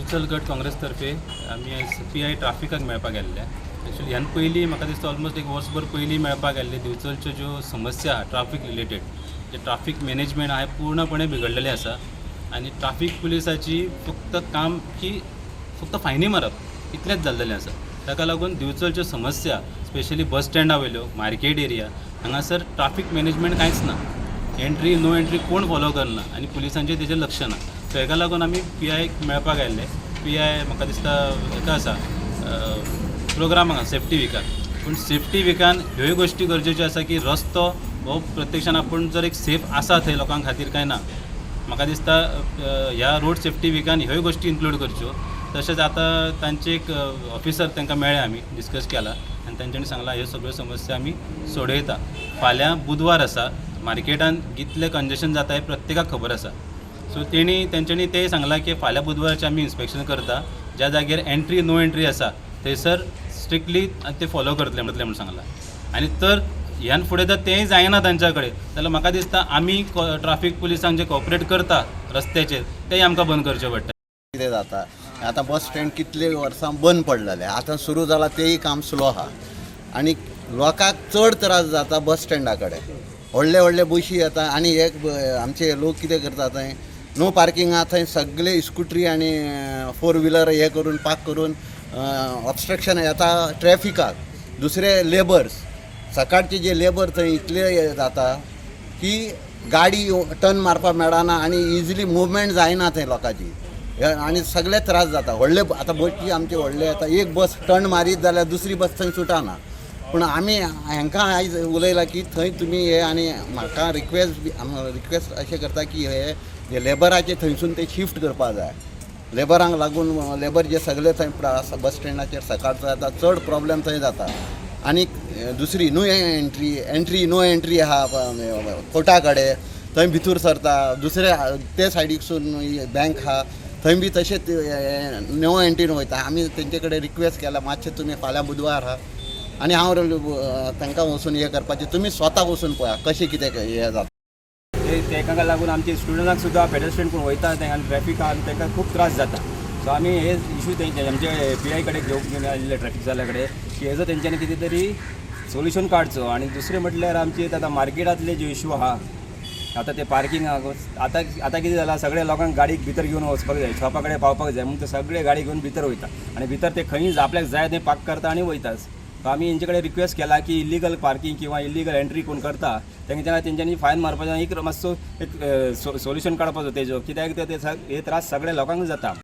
दिवचल गट काँग्रेसतर्फे आमी आयज PI ट्राफिकाक मेळपाक गेल्ले. एक्चुअली ह्यान पयलीं म्हाका दिसता ऑलमोस्ट एक वर्सभर पयलीं मेळपाक गेल्ले. दिवचलच्यो ज्यो समस्या आहा ट्राफीक रिलेटेड, जे ट्राफीक मॅनेजमेंट आहा पूर्णपणे बिघडलेलें आसा आनी ट्राफीक पुलिसाची फक्त काम की फक्त फायनी मारप इतलेंच जाल्लेलें आसा. ताका लागून दिवचलच्यो समस्या स्पेशली बस स्टँडा वयल्यो, मार्केट एरिया हांगासर ट्राफीक मॅनेजमेंट कांयच ना. एंट्री नो एंट्री कोण फॉलो करना आनी पुलिसांचें तेजेर लक्ष ना. सो हेका लागून आमी PIक मेळपाक आयिल्ले. PI म्हाका दिसता हेका आसा प्रोग्रामाक आसा सेफ्टी विकाक. पूण सेफ्टी विकान ह्योय गोश्टी गरजेच्यो आसा की रस्तो हो प्रत्यक्षान आपूण जर एक सेफ आसा थंय लोकां खातीर काय ना. म्हाका दिसता ह्या रोड सेफ्टी विकान ह्योय गोश्टी इन्क्लूड करच्यो. तशेंच आतां तांचे एक ऑफिसर तांकां मेळ्ळे आमी डिस्कस केला आनी तांच्यांनी सांगलां ह्यो सगळ्यो समस्या आमी सोडयता. फाल्यां बुधवार आसा, मार्केटान कितलें कंजेशन जाता हें प्रत्येकाक खबर आसा. सो तेंच्यांनी तें सांगलां की फाल्यां बुधवारचें आमी इन्स्पेक्शन करता. ज्या जाग्यार एंट्री नो एंट्री आसा थंयसर स्ट्रिक्टली ते फॉलो करतले म्हणून सांगलां. आनी तर ह्यान फुडें जर तेंय जायना तांच्या कडेन जाल्यार म्हाका दिसता आमी ट्राफीक पुलिसांक जे कॉपरेट करता रस्त्याचेर तेंय आमकां बंद करचें पडटा. कितें जाता आतां बस स्टँड कितले वर्सां बंद पडलेले, आतां सुरू जालां तेंय काम स्लो आहा आनी लोकांक चड त्रास जाता बस स्टँडा कडेन. व्हडले व्हडले बशी येता आनी एक आमचे लोक कितें करता थंय नो पार्किंग आहा थंय सगळे स्कुटरी आनी 4 व्हिलर हे करून पार्क करून ऑब्स्ट्रक्शन येता ट्रॅफिकाक. दुसरे लेबर्स सकाळचे जे लेबर थंय इतले जाता की गाडी टर्न मारपाक मेळना आनी इजिली मुवमेंट जायना थंय लोकांची आनी सगळे त्रास जाता. व्हडले आतां बशी आमचे व्हडले येता, एक बस टर्न मारीत जाल्यार दुसरी बस थंय सुटाना. पूण आमी हांकां आयज उलयलां की थंय तुमी हे आनी म्हाका रिक्वेस्ट अशें करता की हे लेबराचे थंयसून ते शिफ्ट करपा जाय. लेबरांक लागून लेबर जे सगळे थंय बस स्टँडाचेर सकाळचो येता चड प्रॉब्लेम थंय जाता. आनी दुसरी एंट्री नो एंट्री आहा कोर्टा कडेन थंय भितर सरता. दुसरे ते सायडीकसून बँक आहा थंय बी तशेंच नो एंट्रीन वयता. आमी तेंचे कडेन रिक्वेस्ट केला मातशें तुमी फाल्यां बुधवार आहा आनी हांव तांकां वचून हे करपाचें तुमी स्वता वचून पळया कशें कितें हे जाता. तेका लागून आमचे स्टुडंटांक सुद्दां पेडेस्ट्रियन कोण वयता आनी ट्रॅफिक आहा तांकां खूब त्रास जाता. सो आमी हे इशू तेंचे आमचे PI कडेन घेवून आयिल्ले ट्रॅफिक जाल्या कडेन की हेजो तेंच्यांनी कितें तरी सोल्युशन काडचो. आनी दुसरें म्हटल्यार आमचे आतां मार्केटांतले जे इशू आहा आतां ते पार्किंग आतां कितें जालां सगळे लोकांक गाडीक भितर घेवन वचपाक जाय, शॉपा कडेन पावपाक जाय म्हणून ते सगळे गाडी घेवन भितर वयता आनी भितर ते खंय आपल्याक जाय तें पार्क करता आनी वयताच. सो आमी हेंचे कडेन रिक्वेस्ट केला की इल्लीगल पार्किंग किंवा इल्लीगल एंट्री कोण करता तेंच्यांनी फायन मारपाचो एक मातसो एक सोल्युशन काडपाचो तेजो, कित्याक ते त्रास सगळे लोकांक जाता.